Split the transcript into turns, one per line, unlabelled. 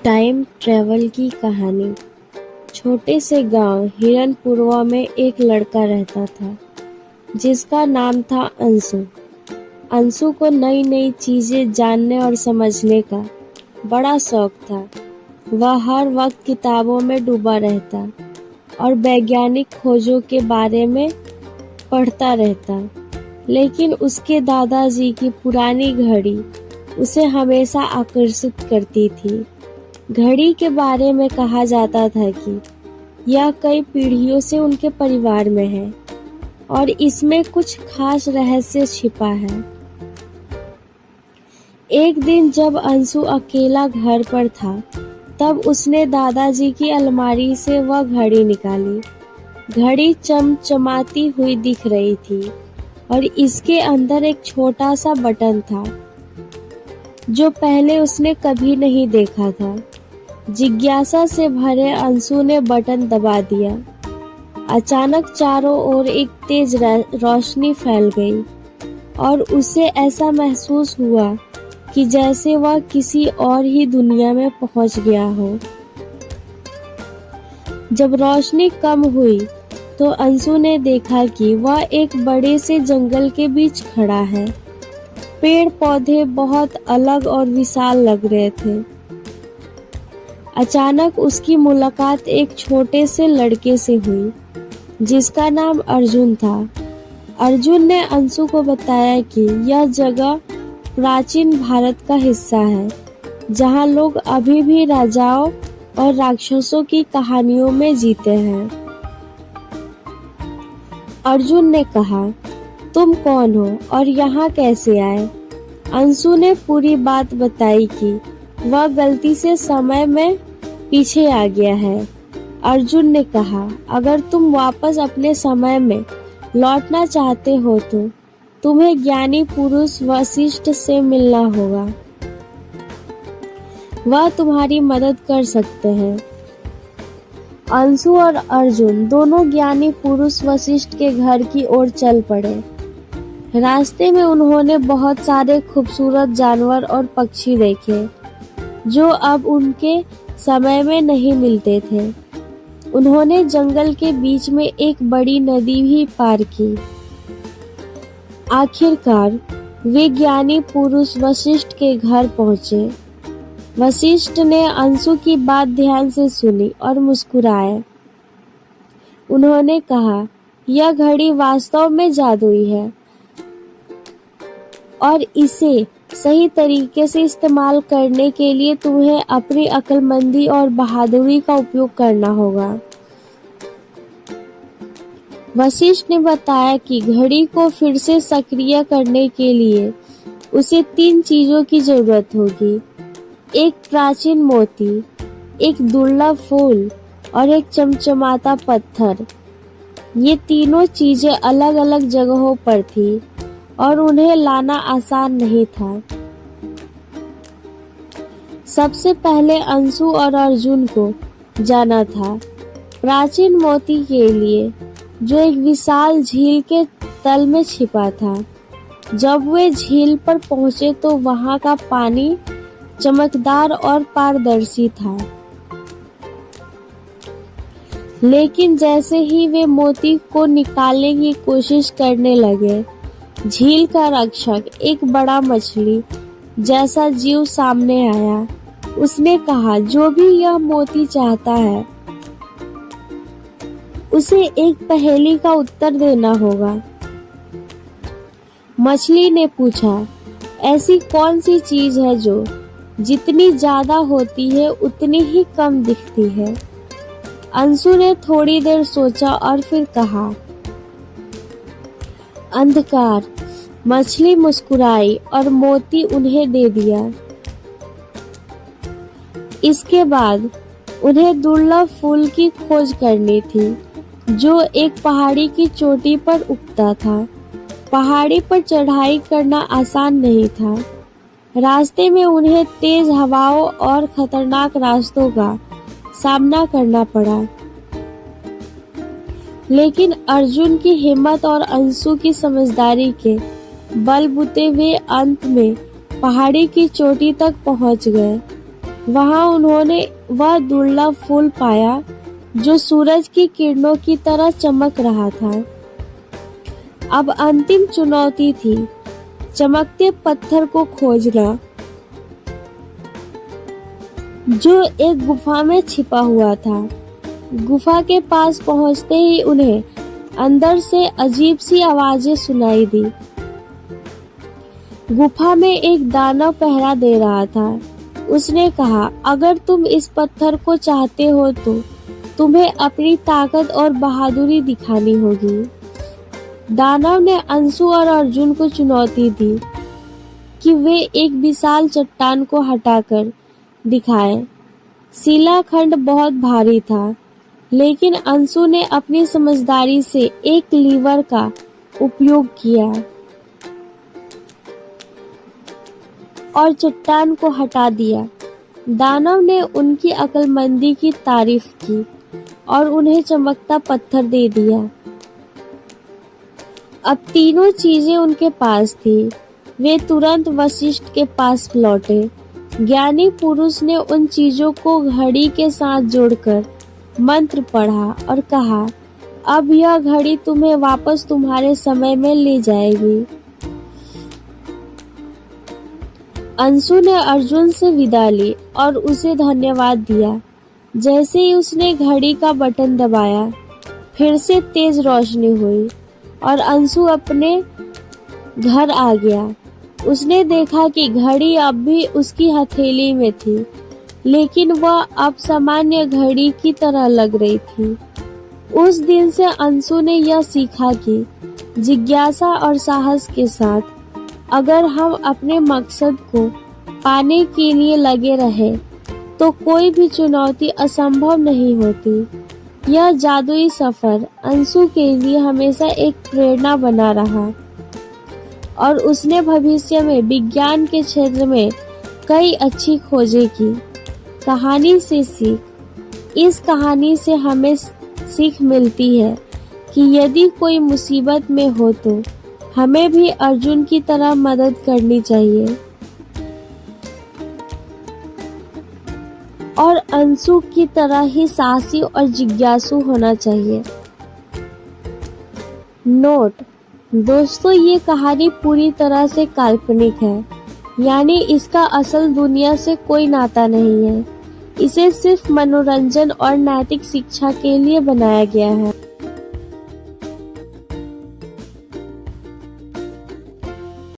Time travel की कहानी। छोटे से गांव हिरनपुरवा में एक लड़का रहता था जिसका नाम था अंशु। अंशु को नई नई चीजें जानने और समझने का बड़ा शौक था। वह हर वक्त किताबों में डूबा रहता और वैज्ञानिक खोजों के बारे में पढ़ता रहता। लेकिन उसके दादाजी की पुरानी घड़ी उसे हमेशा आकर्षित करती थी। घड़ी के बारे में कहा जाता था कि यह कई पीढ़ियों से उनके परिवार में है और इसमें कुछ खास रहस्य छिपा है। एक दिन जब अंशु अकेला घर पर था, तब उसने दादाजी की अलमारी से वह घड़ी निकाली। घड़ी चमचमाती हुई दिख रही थी और इसके अंदर एक छोटा सा बटन था जो पहले उसने कभी नहीं देखा था। जिज्ञासा से भरे अंशु ने बटन दबा दिया। अचानक चारों ओर एक तेज रोशनी फैल गई और उसे ऐसा महसूस हुआ कि जैसे वह किसी और ही दुनिया में पहुंच गया हो। जब रोशनी कम हुई तो अंशु ने देखा कि वह एक बड़े से जंगल के बीच खड़ा है। पेड़ पौधे बहुत अलग और विशाल लग रहे थे। अचानक उसकी मुलाकात एक छोटे से लड़के से हुई जिसका नाम अर्जुन था। अर्जुन ने अंशु को बताया कि यह जगह प्राचीन भारत का हिस्सा है जहां लोग अभी भी राजाओं और राक्षसों की कहानियों में जीते हैं। अर्जुन ने कहा, तुम कौन हो और यहाँ कैसे आए? अंशु ने पूरी बात बताई कि वह गलती से समय में पीछे आ गया है। अर्जुन ने कहा, अगर तुम वापस अपने समय में लौटना चाहते हो तो तुम्हें ज्ञानी पुरुष वशिष्ठ से मिलना होगा। वह तुम्हारी मदद कर सकते हैं। अंशु और अर्जुन दोनों ज्ञानी पुरुष वशिष्ठ के घर की ओर चल पड़े। रास्ते में उन्होंने बहुत सारे खूबसूरत जानवर और पक्षी देखे जो अब उनके समय में नहीं मिलते थे। उन्होंने जंगल के बीच में एक बड़ी नदी भी पार की। आखिरकार वे ज्ञानी पुरुष वशिष्ठ के घर पहुंचे। वशिष्ठ ने अंशु की बात ध्यान से सुनी और मुस्कुराए। उन्होंने कहा, यह घड़ी वास्तव में जादुई है और इसे सही तरीके से इस्तेमाल करने के लिए तुम्हें अपनी अक्लमंदी और बहादुरी का उपयोग करना होगा। वशिष्ठ ने बताया कि घड़ी को फिर से सक्रिय करने के लिए उसे 3 चीजों की जरूरत होगी। एक प्राचीन मोती, एक दुर्लभ फूल और एक चमचमाता पत्थर। ये तीनों चीजें अलग अलग जगहों पर थी और उन्हें लाना आसान नहीं था। सबसे पहले अंशु और अर्जुन को जाना था प्राचीन मोती के लिए जो एक विशाल झील के तल में छिपा था। जब वे झील पर पहुंचे तो वहां का पानी चमकदार और पारदर्शी था। लेकिन जैसे ही वे मोती को निकालने की कोशिश करने लगे, झील का रक्षक एक बड़ा मछली जैसा जीव सामने आया। उसने कहा, जो भी यह मोती चाहता है उसे एक पहेली का उत्तर देना होगा। मछली ने पूछा, ऐसी कौन सी चीज है जो जितनी ज्यादा होती है उतनी ही कम दिखती है? अंशु ने थोड़ी देर सोचा और फिर कहा, अंधकार। मछली मुस्कुराई और मोती उन्हें दे दिया। इसके बाद उन्हें दुर्लभ फूल की खोज करनी थी जो एक पहाड़ी की चोटी पर उगता था। पहाड़ी पर चढ़ाई करना आसान नहीं था। रास्ते में उन्हें तेज हवाओं और खतरनाक रास्तों का सामना करना पड़ा। लेकिन अर्जुन की हिम्मत और अंशु की समझदारी के बलबूते वे अंत में पहाड़ी की चोटी तक पहुंच गए। वहां उन्होंने वह दुर्लभ फूल पाया जो सूरज की किरणों की तरह चमक रहा था। अब अंतिम चुनौती थी चमकते पत्थर को खोजना जो एक गुफा में छिपा हुआ था। गुफा के पास पहुंचते ही उन्हें अंदर से अजीब सी आवाजें सुनाई दी। गुफा में एक दानव पहरा दे रहा था। उसने कहा, अगर तुम इस पत्थर को चाहते हो तो तुम्हें अपनी ताकत और बहादुरी दिखानी होगी। दानव ने अंशु और अर्जुन को चुनौती दी कि वे एक विशाल चट्टान को हटाकर दिखाएं। शिलाखंड बहुत भारी था, लेकिन अंशु ने अपनी समझदारी से एक लीवर का उपयोग किया और चट्टान को हटा दिया। दानव ने उनकी अक्लमंदी की तारीफ की और उन्हें चमकता पत्थर दे दिया। अब तीनों चीजें उनके पास थी। वे तुरंत वशिष्ठ के पास लौटे। ज्ञानी पुरुष ने उन चीजों को घड़ी के साथ जोड़कर मंत्र पढ़ा और कहा, अब यह घड़ी तुम्हें वापस तुम्हारे समय में ले जाएगी। अंशु ने अर्जुन से विदा ली और उसे धन्यवाद दिया। जैसे ही उसने घड़ी का बटन दबाया, फिर से तेज रोशनी हुई और अंशु अपने घर आ गया। उसने देखा कि घड़ी अब भी उसकी हथेली में थी, लेकिन वह अब सामान्य घड़ी की तरह लग रही थी। उस दिन से अंशु ने यह सीखा कि जिज्ञासा और साहस के साथ अगर हम अपने मकसद को पाने के लिए लगे रहे तो कोई भी चुनौती असंभव नहीं होती। यह जादुई सफर अंशु के लिए हमेशा एक प्रेरणा बना रहा और उसने भविष्य में विज्ञान के क्षेत्र में कई अच्छी खोजें की। कहानी से सीख। इस कहानी से हमें सीख मिलती है कि यदि कोई मुसीबत में हो तो हमें भी अर्जुन की तरह मदद करनी चाहिए और अंशु की तरह ही साहसी और जिज्ञासु होना चाहिए। नोट: दोस्तों, ये कहानी पूरी तरह से काल्पनिक है, यानी इसका असल दुनिया से कोई नाता नहीं है। इसे सिर्फ मनोरंजन और नैतिक शिक्षा के लिए बनाया गया है।